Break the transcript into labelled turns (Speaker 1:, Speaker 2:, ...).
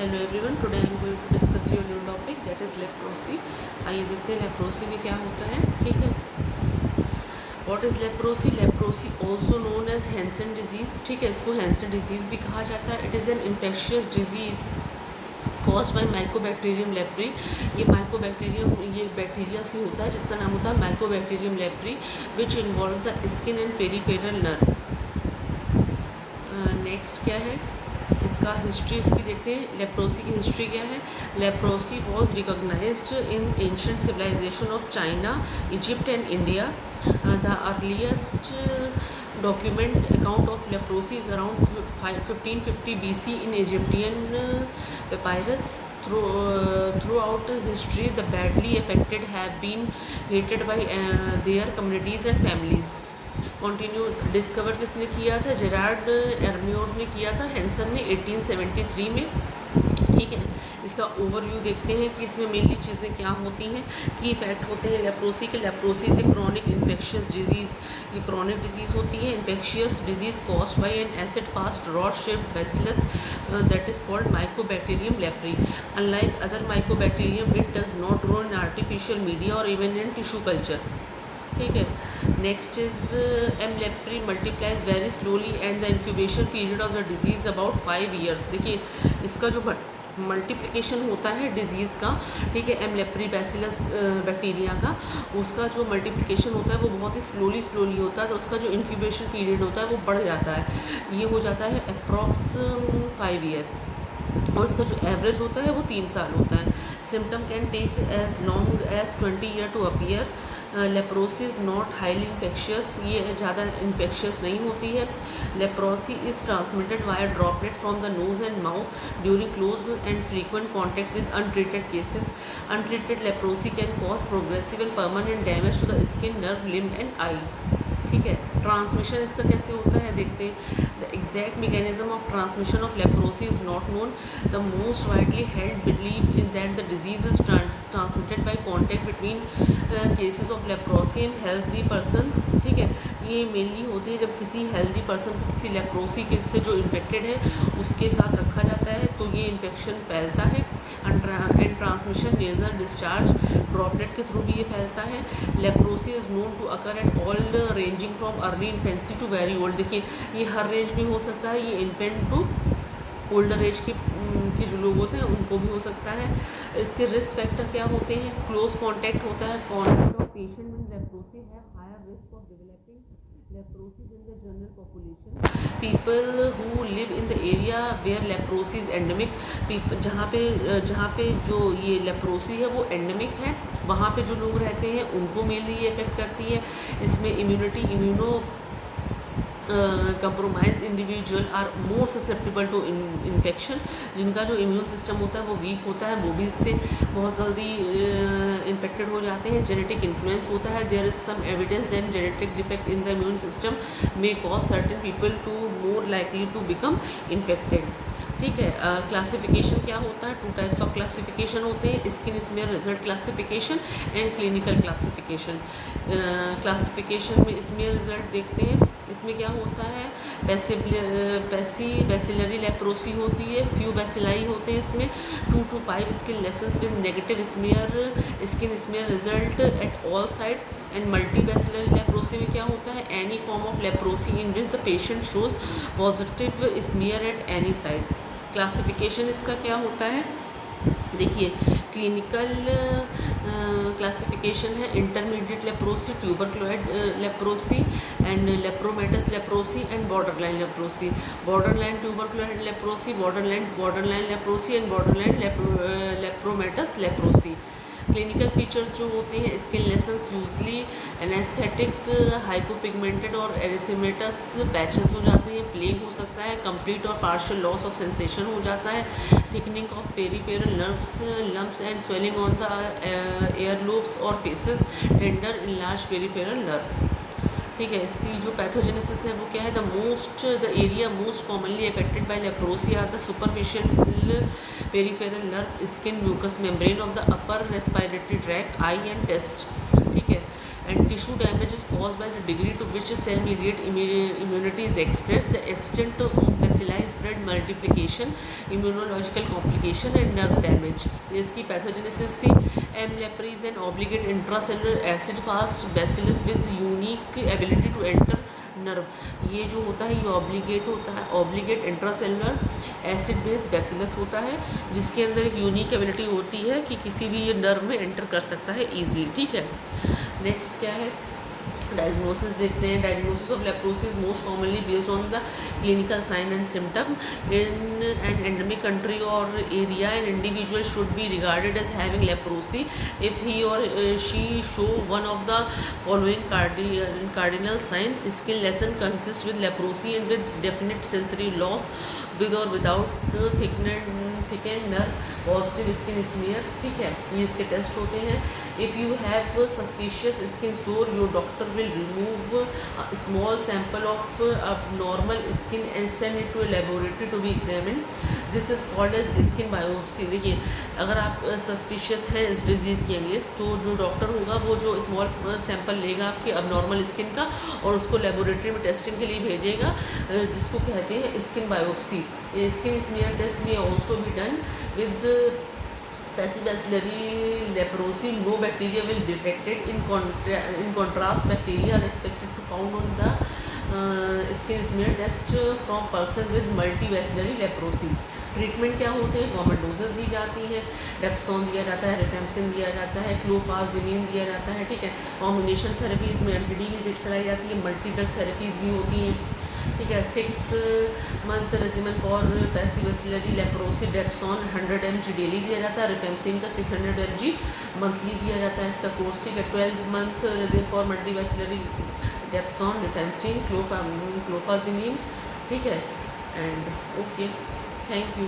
Speaker 1: Hello everyone, today I am going to discuss your new topic that is leprosy. आइए देखते हैं leprosy में क्या होता है। ठीक है, what is leprosy? Leprosy also known as Hansen disease. ठीक है, इसको हैंसन डिजीज़ भी कहा जाता है। It is an infectious disease caused by mycobacterium leprae. ये माइकोबैक्टीरियम, ये बैक्टीरिया से होता है जिसका नाम होता है mycobacterium leprae, which involve the skin and peripheral nerve. Next क्या है, इसका हिस्ट्री इसकी देखते हैं। लेप्रोसी की हिस्ट्री क्या है? Leprosy was recognised in ancient civilisation of China, Egypt and India. The earliest document account of leprosy is around 1550 BC in Egyptian papyrus. Throughout history, the badly affected have been hated by their communities and families. Continue discover किसने किया था? Gerrard एर्मियोर ने किया था, Hansen ने 1873 में। ठीक है, इसका ओवरव्यू देखते हैं कि इसमें मेनली चीज़ें क्या होती हैं, की इफेक्ट होते हैं लेप्रोसी के। लेप्रोसी से क्रॉनिक इन्फेक्शियस डिजीज़, ये क्रॉनिक डिजीज़ होती है। Infectious disease caused by an acid fast rod shaped bacillus that is called mycobacterium leprae. Unlike other mycobacterium, it does not grow in artificial media और even in tissue culture. ठीक है, next is M leprae multiplies very slowly and the incubation period of the disease about 5 years। देखिए, इसका जो multiplication होता है disease का, ठीक है, एम लेप्री बैसिलस बैक्टीरिया का, उसका जो मल्टीप्लिकेशन होता है वो बहुत ही स्लोली होता है। तो उसका जो इंक्यूबेशन पीरियड होता है वो बढ़ जाता है, ये हो जाता है अप्रॉक्स 5 year, और इसका जो एवरेज होता है वो 3 साल होता है। Symptom can take as long as 20 year to appear. Leprosy is not highly infectious, ये ज़्यादा इन्फेक्शियस नहीं होती है। Leprosy is transmitted via droplet from the nose and mouth during close and frequent contact with untreated cases. Untreated leprosy can cause progressive and permanent damage to the skin, nerve, limb and eye. ठीक है, transmission इसका कैसे होता है देखते हैं। The exact mechanism of transmission of leprosy is not known. The most widely held believe in that the disease is transmitted by contact between cases of leprosy and healthy person. ठीक है, ये mainly होती है जब किसी healthy person को किसी leprosy के से जो इन्फेक्टेड है उसके साथ रखा जाता है तो ये इन्फेक्शन फैलता है। And transmission nasal discharge droplet के थ्रू भी ये फैलता है। Leprosy is known to occur at all ranging from early infancy to very old. देखिए, ये हर रेंज में हो सकता है, ये इन्फेंट टू ओल्डर एज के जो लोग होते हैं उनको भी हो सकता है। इसके रिस्क फैक्टर क्या होते हैं? क्लोज कॉन्टैक्ट होता है। Contact of patient with leprosy है higher risk of developing leprosy in the general population. People who live in the area where leprosy is endemic. जहाँ पे जो ये लेप्रोसी है वो एंडेमिक है, वहाँ पे जो लोग रहते हैं उनको मेनली ये इफेक्ट करती है। इसमें immuno compromise individual are more susceptible to infection. जिनका जो इम्यून सिस्टम होता है वो वीक होता है, वो भी इससे बहुत जल्दी इन्फेक्टेड हो जाते हैं। जेनेटिक इन्फ्लुएंस होता है। There is some evidence and genetic defect in the immune system may cause certain people to more likely to become infected. ठीक है, क्लासिफिकेशन क्या होता है? 2 टाइप्स ऑफ क्लासिफिकेशन होते हैं, skin smear result classification and clinical classification. Classification में smear result देखते हैं। इसमें क्या होता है? बैसिलरी लेप्रोसी होती है, फ्यू बैसिलाई होते हैं इसमें, 2 to 5 skin lesions with negative skin smear result at all side. And multi bacillary leprosy में क्या होता है? Any form of leprosy in which the patient shows positive smear at any side. Classification इसका क्या होता है देखिए। क्लिनिकल क्लासिफिकेशन है intermediate leprosy, tuberculoid leprosy and lepromatous leprosy and borderline leprosy. Borderline tuberculoid leprosy, borderline leprosy and borderline lepromatous leprosy. Clinical features जो होते हैं, skin licence usually anaesthetic, hypopigmented और एरिथेमेटस पैचेस हो जाते हैं। प्लेग हो सकता है, कंप्लीट और पार्शियल लॉस ऑफ सेंसेशन हो जाता है। Thickening of peripheral nerves, lumps and swelling on the ear lobes और faces, tender enlarge peripheral nerve. ठीक है, इसकी जो पैथोजेनेसिस है वो क्या है? The area most commonly affected by leprosy are the superficial peripheral nerve, skin, mucous membrane of the upper respiratory tract, eye and test. ठीक है, and tissue damage is caused by the degree to which cell-mediated immunity is expressed, the extent of bacilli spread, multiplication, immunological complication and nerve damage. ये इसकी pathogenesis थी. M. leprae is an obligate intracellular acid-fast bacillus with unique ability to enter nerve. ये जो होता है ये obligate होता है, obligate intracellular acid base bacillus होता है जिसके अंदर एक यूनिक एबिलिटी होती है कि किसी भी ये नर्व में एंटर कर सकता है ईजिली. ठीक है. नेक्स्ट क्या है, डायग्नोसिस देखते हैं. Diagnosis of leprosy is most commonly based on the clinical sign and symptom in an endemic country or area. An individual should be regarded as having leprosy if he or she show one of the following cardinal sign. Skin lesion consists with leprosy and with definite sensory loss with or without thickened nerve, positive skin smear. ठीक है, ये इसके test होते हैं. If you have suspicious skin sore your doctor will remove small sample of normal skin and send it to a laboratory to be examine. This is called as skin biopsy. देखिए, अगर आप suspicious हैं इस disease के against तो जो doctor होगा वो जो स्मॉल सैंपल लेगा आपके अबनॉर्मल स्किन का और उसको लेबोरेटरी में टेस्टिंग के लिए भेजेगा, जिसको कहते हैं skin biopsy. Skin smear test में also be done with bacillary leprosy. No bacteria will detected. In contrast, bacteria are expected to found on the skin smear test from person with multibacillary leprosy. Treatment क्या होते हैं, common doses दी जाती हैं. Dapsone दिया जाता है, रिफेम्सिन दिया जाता है, क्लोफाजिमीन दिया जाता है. ठीक है. कॉम्बिनेशन थेरेपीज में एमपीडी भी चलाई जाती है, मल्टी ड्रग थेरेपीज भी होती हैं. ठीक है. 6 month regiment for paucibacillary leprosy dapsone 100 mg daily दिया जाता है. रिफेम्सिन का 600 mg मंथली दिया जाता है इसका कोर्स. ठीक है. 12 month रेजिम फॉर मल्टीवैसिलरी डेप्सोन, रिफेम्सिन, क्लोफाजिमीन. ठीक है. And okay, thank you.